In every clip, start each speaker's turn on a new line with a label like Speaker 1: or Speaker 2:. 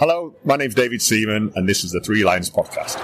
Speaker 1: Hello, my name's David Seaman, and this is the Three Lions Podcast.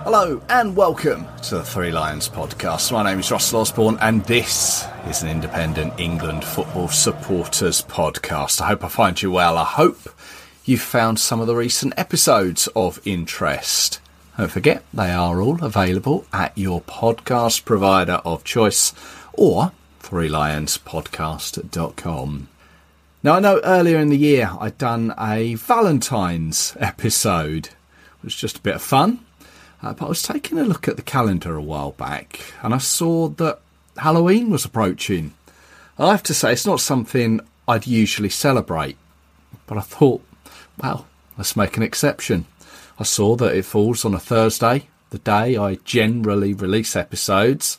Speaker 2: Hello and welcome to the Three Lions Podcast. My name is Russell Osborne and this is an independent England football supporters podcast. I hope I find you well. I hope you've found some of the recent episodes of interest. Don't forget, they are all available at your podcast provider of choice or threelionspodcast.com. Now, I know earlier in the year I'd done a Valentine's episode. It was just a bit of fun. But I was taking a look at the calendar a while back and I saw that Halloween was approaching. I have to say, it's not something I'd usually celebrate. But I thought, well, let's make an exception. I saw that it falls on a Thursday, the day I generally release episodes.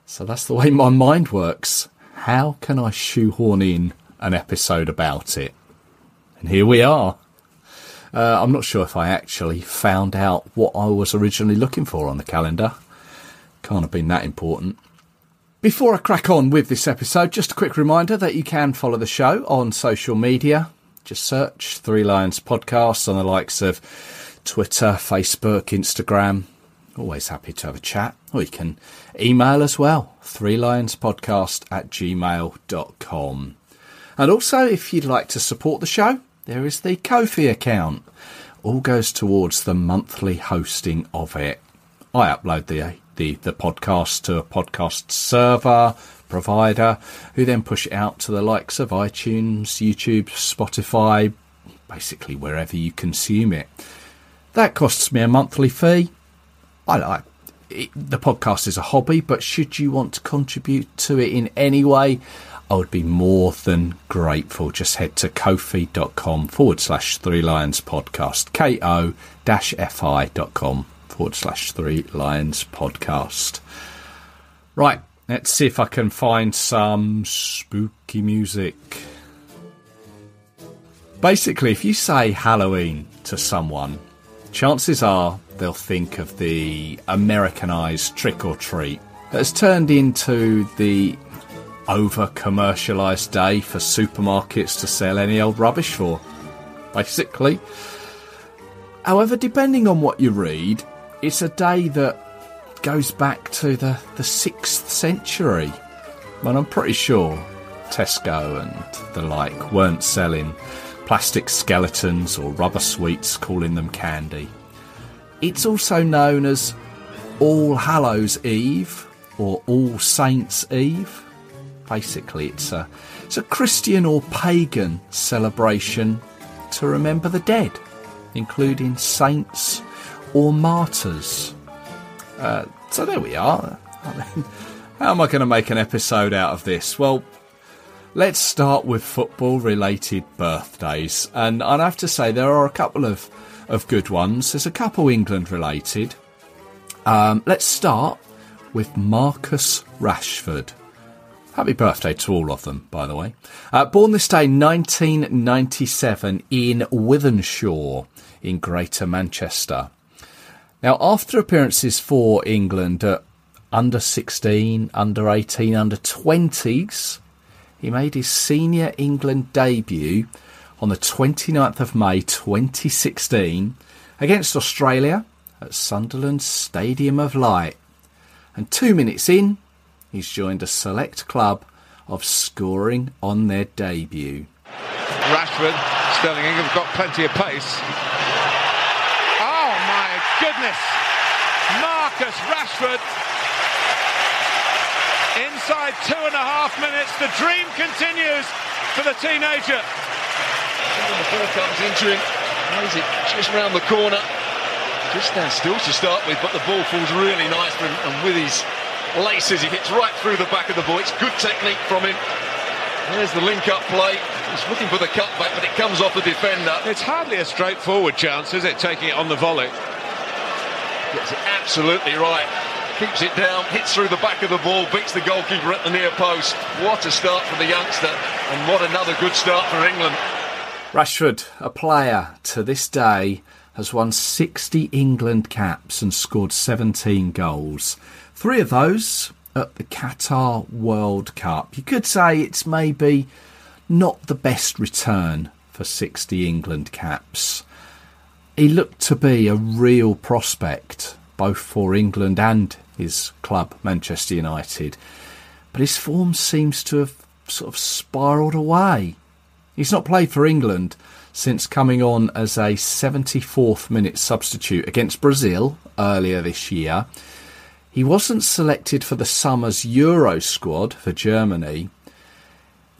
Speaker 2: So that's the way my mind works. How can I shoehorn in an episode about it? And here we are. I'm not sure if I actually found out what I was originally looking for on the calendar. Can't have been that important. Before I crack on with this episode, just a quick reminder that you can follow the show on social media. Just search Three Lions Podcasts on the likes of Twitter, Facebook, Instagram. Always happy to have a chat. Or you can email as well, threelionspodcast@gmail.com. And also, if you'd like to support the show, there is the Ko-fi account. All goes towards the monthly hosting of it. I upload the podcast to a podcast server provider who then push it out to the likes of iTunes, YouTube, Spotify, basically wherever you consume it. That costs me a monthly fee. I like it. The podcast is a hobby, but should you want to contribute to it in any way, I would be more than grateful. Just head to ko-fi.com/Three Lions Podcast. ko-fi.com/Three Lions Podcast. Right, let's see if I can find some spooky music. Basically, if you say Halloween to someone, chances are they'll think of the Americanized trick or treat that's turned into the over-commercialised day for supermarkets to sell any old rubbish for, basically. However, depending on what you read, it's a day that goes back to the 6th century, when I'm pretty sure Tesco and the like weren't selling plastic skeletons or rubber sweets, calling them candy. It's also known as All Hallows Eve or All Saints Eve. Basically, it's a Christian or pagan celebration to remember the dead, including saints or martyrs. So there we are. I mean, how am I going to make an episode out of this? Well, let's start with football-related birthdays. And I'd have to say there are a couple of good ones. There's a couple England-related. Let's start with Marcus Rashford. Happy birthday to all of them, by the way. Born this day, 1997, in Wythenshawe, in Greater Manchester. Now, after appearances for England at under 16, under 18, under 20s, he made his senior England debut on the 29th of May 2016 against Australia at Sunderland's Stadium of Light. And 2 minutes in, he's joined a select club of scoring on their debut.
Speaker 3: Rashford, Sterling England have got plenty of pace. Oh my goodness! Marcus Rashford. Inside 2.5 minutes, the dream continues for the teenager.
Speaker 4: The ball comes into him, plays it just round the corner. Just stands still to start with, but the ball falls really nice for him, and with his laces he hits right through the back of the ball. It's good technique from him. There's the link-up play. He's looking for the cutback, but it comes off the defender.
Speaker 3: It's hardly a straightforward chance, is it, taking it on the volley?
Speaker 4: Gets it absolutely right. keeps it down, hits through the back of the ball, beats the goalkeeper at the near post. What a start for the youngster, and what another good start for England.
Speaker 2: Rashford, a player to this day, has won 60 England caps and scored 17 goals. 3 of those at the Qatar World Cup. You could say it's maybe not the best return for 60 England caps. He looked to be a real prospect, both for England and his club, Manchester United. But his form seems to have sort of spiralled away. He's not played for England since coming on as a 74th minute substitute against Brazil earlier this year. He wasn't selected for the summer's Euro squad for Germany.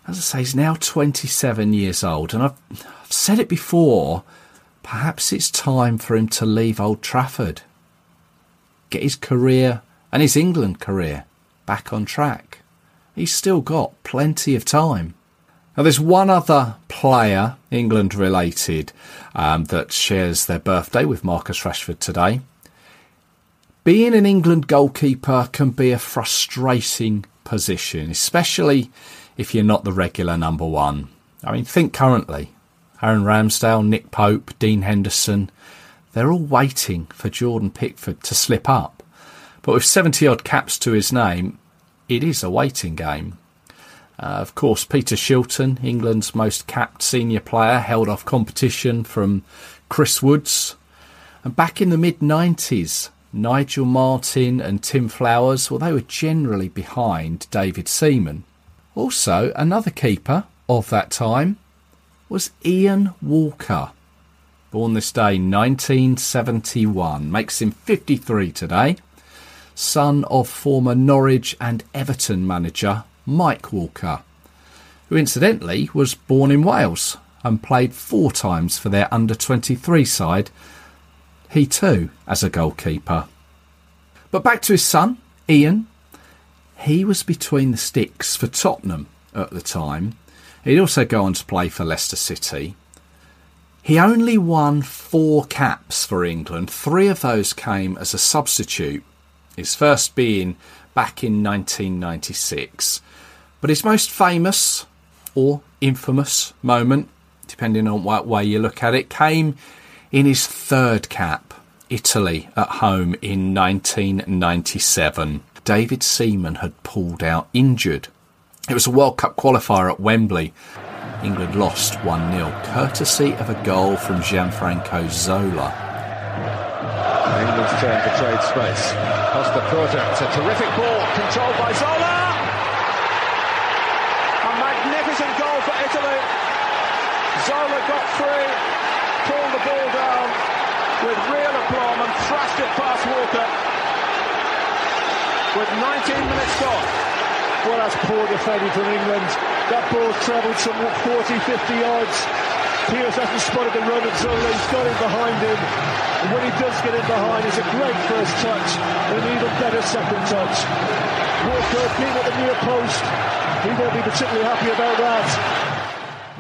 Speaker 2: As I say, he's now 27 years old, and I've said it before, perhaps it's time for him to leave Old Trafford. Get his career and his England career back on track. He's still got plenty of time. Now, there's one other player, England related, that shares their birthday with Marcus Rashford today. Being an England goalkeeper can be a frustrating position, especially if you're not the regular number one. I mean, think currently. Aaron Ramsdale, Nick Pope, Dean Henderson, they're all waiting for Jordan Pickford to slip up. But with 70-odd caps to his name, it is a waiting game. Of course, Peter Shilton, England's most capped senior player, held off competition from Chris Woods. And back in the mid-90s, Nigel Martyn and Tim Flowers, well, they were generally behind David Seaman. Also, another keeper of that time was Ian Walker. Born this day, 1971, makes him 53 today. Son of former Norwich and Everton manager Mike Walker, who incidentally was born in Wales and played 4 times for their under-23 side, he too as a goalkeeper. But back to his son, Ian. He was between the sticks for Tottenham at the time. He'd also go on to play for Leicester City. He only won 4 caps for England. 3 of those came as a substitute, his first being back in 1996. But his most famous or infamous moment, depending on what way you look at it, came in his 3rd cap, Italy at home in 1997. David Seaman had pulled out injured. It was a World Cup qualifier at Wembley. England lost 1-0, courtesy of a goal from Gianfranco Zola.
Speaker 5: England's turn to trade space. Costa Curta, it's a terrific ball, controlled by Zola! A magnificent goal for Italy. Zola got free, pulled the ball down with real aplomb and thrashed it past Walker. With 19 minutes gone.
Speaker 6: Well, that's poor defending from England. That ball travelled some 40, 50 yards. Pierce hasn't spotted the run of Zola. He's got him behind him. And when he does get in behind, it's a great first touch and an even better second touch. Walker being at the near post. He won't be particularly happy about that.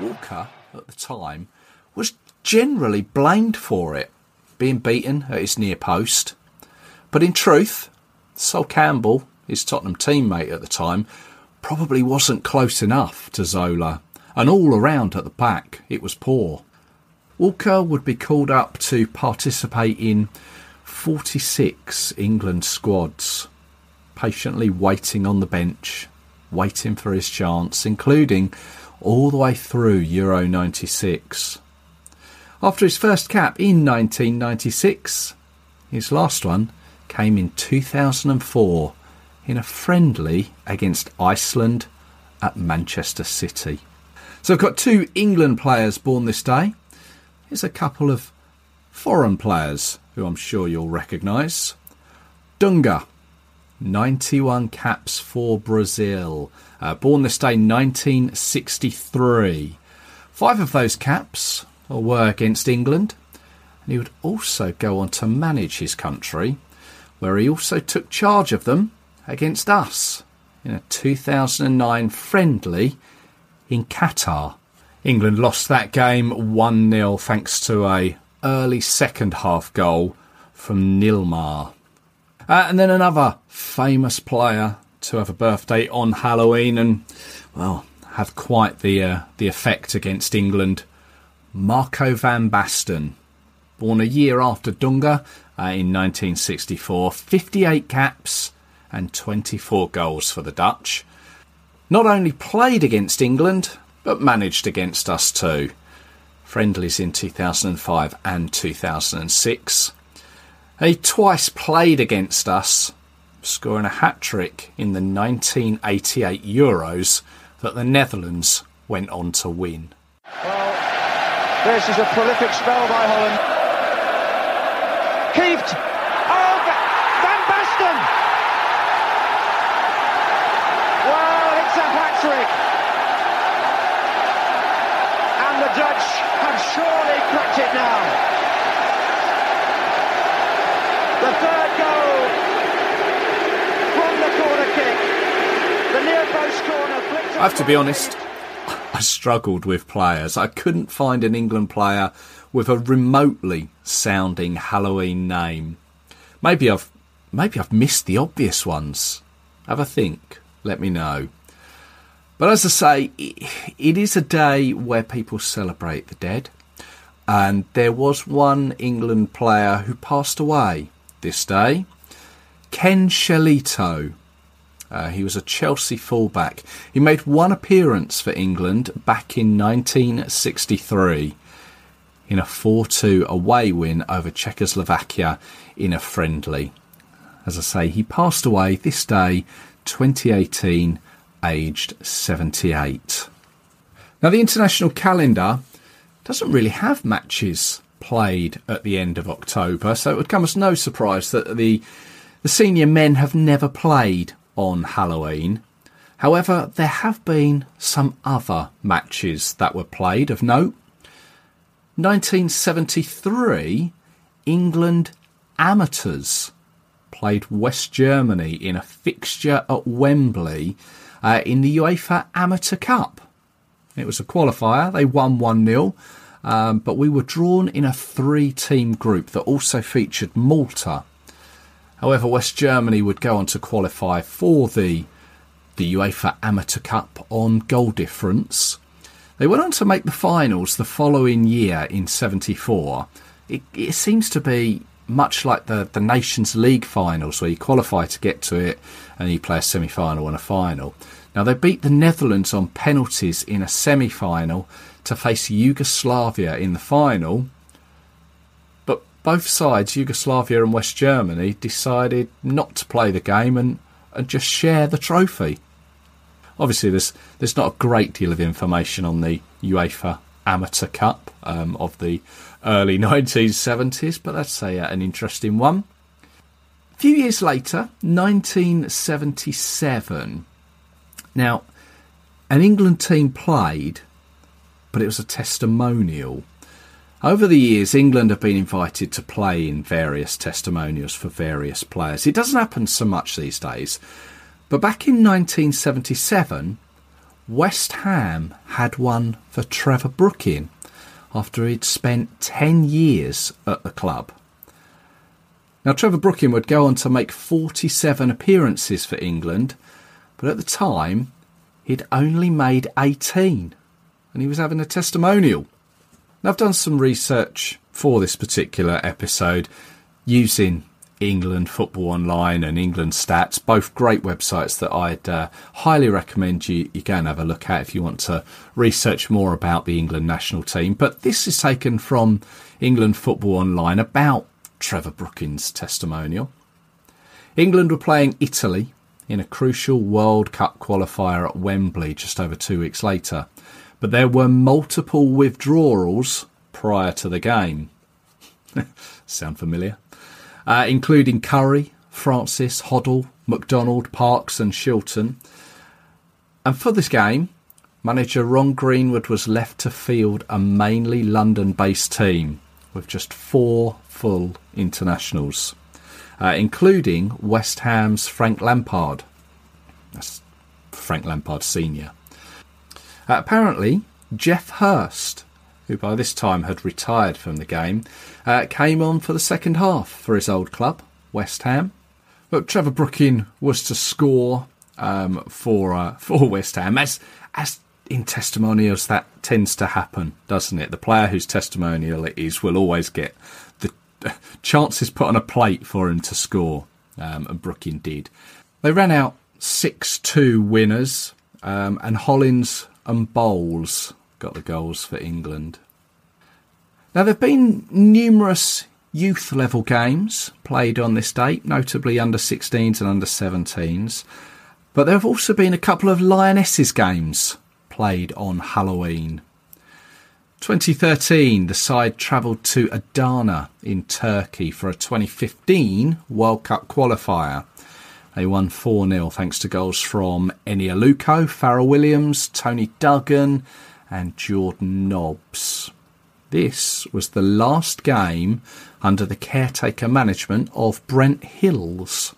Speaker 2: Walker, at the time, was generally blamed for it, being beaten at his near post. But in truth, Sol Campbell, his Tottenham teammate at the time, probably wasn't close enough to Zola, and all around at the back it was poor. Walker would be called up to participate in 46 England squads, patiently waiting on the bench, waiting for his chance, including all the way through Euro 96. After his first cap in 1996, his last one came in 2004 in a friendly against Iceland at Manchester City. So I've got 2 England players born this day. Here's a couple of foreign players who I'm sure you'll recognise. Dunga, 91 caps for Brazil. Born this day 1963. 5 of those caps were against England. And he would also go on to manage his country, where he also took charge of them against us in a 2009 friendly in Qatar. England lost that game 1-0 thanks to a early second half goal from Nilmar. And then another famous player to have a birthday on Halloween and, well, have quite the effect against England. Marco van Basten, born a year after Dunga in 1964, 58 caps and 24 goals for the Dutch. Not only played against England, but managed against us too. Friendlies in 2005 and 2006. He twice played against us, scoring a hat-trick in the 1988 Euros that the Netherlands went on to win.
Speaker 5: Well, this is a prolific spell by Holland. Kieft! Oh, Van Basten! Well, it's a hat-trick. And the Dutch have surely cracked it now. The third goal from the corner kick. The near post corner flicked.
Speaker 2: I have to be honest, I struggled with players. I couldn't find an England player with a remotely sounding Halloween name. Maybe I've missed the obvious ones. Have a think. Let me know. But as I say, it is a day where people celebrate the dead. And there was one England player who passed away this day. Ken Shelito. He was a Chelsea fullback. He made one appearance for England back in 1963 in a 4-2 away win over Czechoslovakia in a friendly. As I say, he passed away this day, 2018, aged 78. Now, the international calendar doesn't really have matches played at the end of October, so it would come as no surprise that the senior men have never played on Halloween. However, there have been some other matches that were played of note. 1973, England amateurs played West Germany in a fixture at Wembley in the UEFA Amateur Cup. It was a qualifier. They won 1-0, but we were drawn in a 3-team group that also featured Malta. However, West Germany would go on to qualify for the UEFA Amateur Cup on goal difference. They went on to make the finals the following year in 74. It seems to be much like the Nations League finals, where you qualify to get to it and you play a semi-final and a final. Now, they beat the Netherlands on penalties in a semi-final to face Yugoslavia in the final. But both sides, Yugoslavia and West Germany, decided not to play the game and just share the trophy. Obviously, there's not a great deal of information on the UEFA Amateur Cup of the early 1970s, but that's an interesting one. A few years later, 1977. Now, an England team played, but it was a testimonial. Over the years, England have been invited to play in various testimonials for various players. It doesn't happen so much these days. But back in 1977, West Ham had one for Trevor Brooking after he'd spent 10 years at the club. Now, Trevor Brooking would go on to make 47 appearances for England, but at the time, he'd only made 18, and he was having a testimonial. Now, I've done some research for this particular episode using England Football Online and England Stats, both great websites that I'd highly recommend you go and have a look at if you want to research more about the England national team. But this is taken from England Football Online about Trevor Brooking's testimonial. England were playing Italy in a crucial World Cup qualifier at Wembley just over 2 weeks later, but there were multiple withdrawals prior to the game. Sound familiar? Including Curry, Francis, Hoddle, McDonald, Parks and Shilton. And for this game, manager Ron Greenwood was left to field a mainly London-based team with just 4 full internationals, including West Ham's Frank Lampard. That's Frank Lampard Sr. Apparently, Geoff Hurst, who by this time had retired from the game, came on for the second half for his old club, West Ham. Look, Trevor Brooking was to score for West Ham, as in testimonials that tends to happen, doesn't it? The player whose testimonial it is will always get the chances put on a plate for him to score, and Brooking did. They ran out 6-2 winners, and Hollins and Bowles got the goals for England. Now, there have been numerous youth level games played on this date, notably under 16s and under 17s, but there have also been a couple of Lionesses games played on Halloween. 2013, the side travelled to Adana in Turkey for a 2015 World Cup qualifier. They won 4-0 thanks to goals from Eni Aluko, Farrell Williams, Tony Duggan and Jordan Nobbs. This was the last game under the caretaker management of Brent Hills.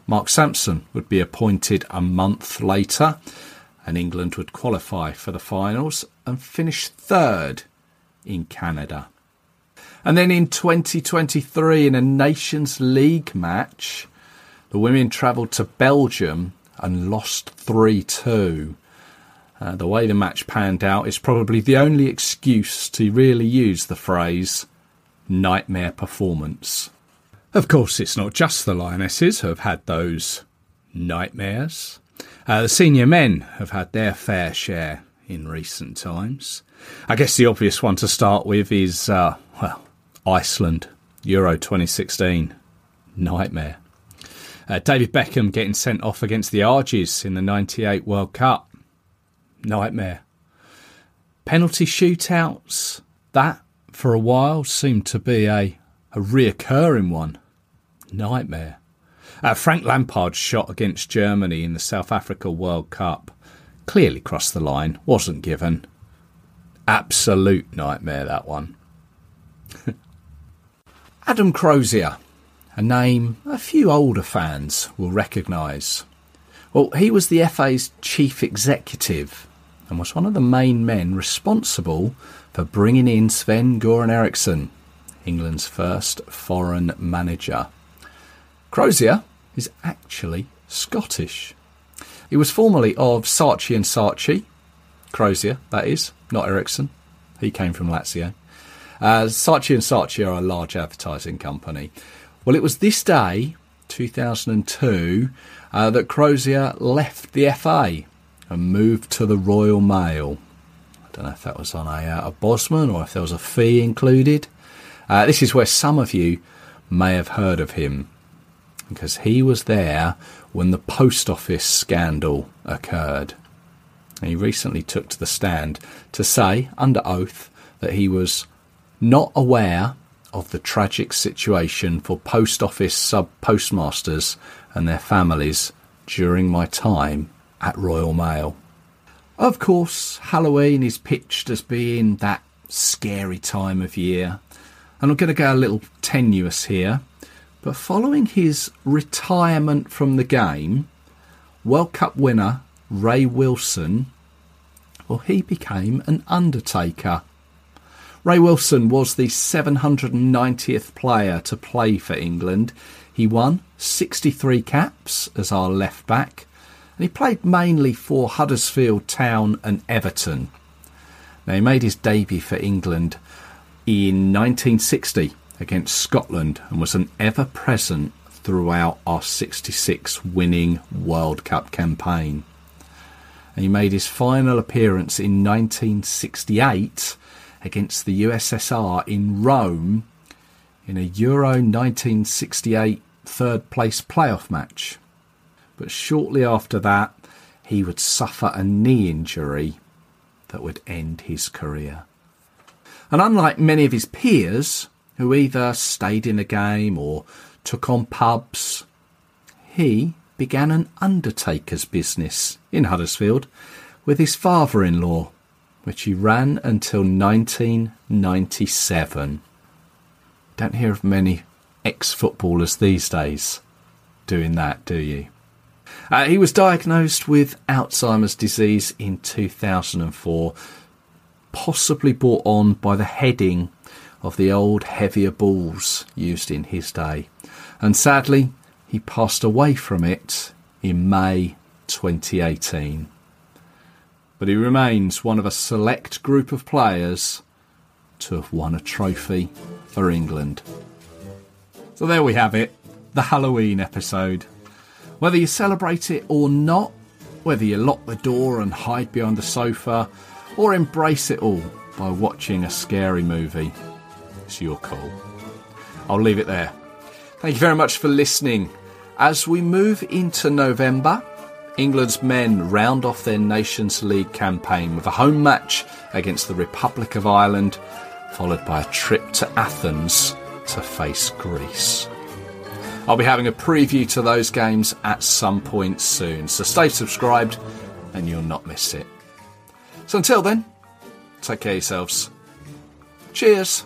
Speaker 2: Mark Sampson would be appointed a month later, and England would qualify for the finals and finish third in Canada. And then in 2023, in a Nations League match, the women travelled to Belgium and lost 3-2. The way the match panned out is probably the only excuse to really use the phrase nightmare performance. Of course, it's not just the Lionesses who have had those nightmares. The senior men have had their fair share in recent times. I guess the obvious one to start with is, Iceland, Euro 2016. Nightmare. David Beckham getting sent off against the Argies in the 98 World Cup. Nightmare. Penalty shootouts, that for a while seemed to be a reoccurring one. Nightmare. Frank Lampard's shot against Germany in the South Africa World Cup clearly crossed the line, wasn't given. Absolute nightmare, that one. Adam Crozier, a name a few older fans will recognise. Well, he was the FA's chief executive and was one of the main men responsible for bringing in Sven-Göran Eriksson, England's first foreign manager. Crozier is actually Scottish. He was formerly of Saatchi & Saatchi. Crozier, that is, not Eriksson. He came from Lazio. Saatchi & Saatchi are a large advertising company. Well, it was this day, 2002, that Crozier left the FA and moved to the Royal Mail. I don't know if that was on a Bosman or if there was a fee included. This is where some of you may have heard of him, because he was there when the post office scandal occurred. And he recently took to the stand to say, under oath, that he was not aware of the tragic situation for post office sub-postmasters and their families during my time at Royal Mail. Of course, Halloween is pitched as being that scary time of year, and I'm going to go a little tenuous here, but following his retirement from the game, World Cup winner Ray Wilson, well, he became an undertaker. Ray Wilson was the 790th player to play for England. He won 63 caps as our left back, and he played mainly for Huddersfield Town and Everton. Now, he made his debut for England in 1960 against Scotland and was an ever-present throughout our 66 winning World Cup campaign. And he made his final appearance in 1968 against the USSR in Rome in a Euro 1968 third-place playoff match. But shortly after that, he would suffer a knee injury that would end his career. And unlike many of his peers, who either stayed in the game or took on pubs, he began an undertaker's business in Huddersfield with his father-in-law, which he ran until 1997. Don't hear of many ex-footballers these days doing that, do you? He was diagnosed with Alzheimer's disease in 2004, possibly brought on by the heading of the old heavier balls used in his day. And sadly, he passed away from it in May 2018. But he remains one of a select group of players to have won a trophy for England. So there we have it, the Halloween episode. Whether you celebrate it or not, whether you lock the door and hide behind the sofa, or embrace it all by watching a scary movie, it's your call. I'll leave it there. Thank you very much for listening. As we move into November, England's men round off their Nations League campaign with a home match against the Republic of Ireland, followed by a trip to Athens to face Greece. I'll be having a preview to those games at some point soon, so stay subscribed and you'll not miss it. So until then, take care of yourselves. Cheers.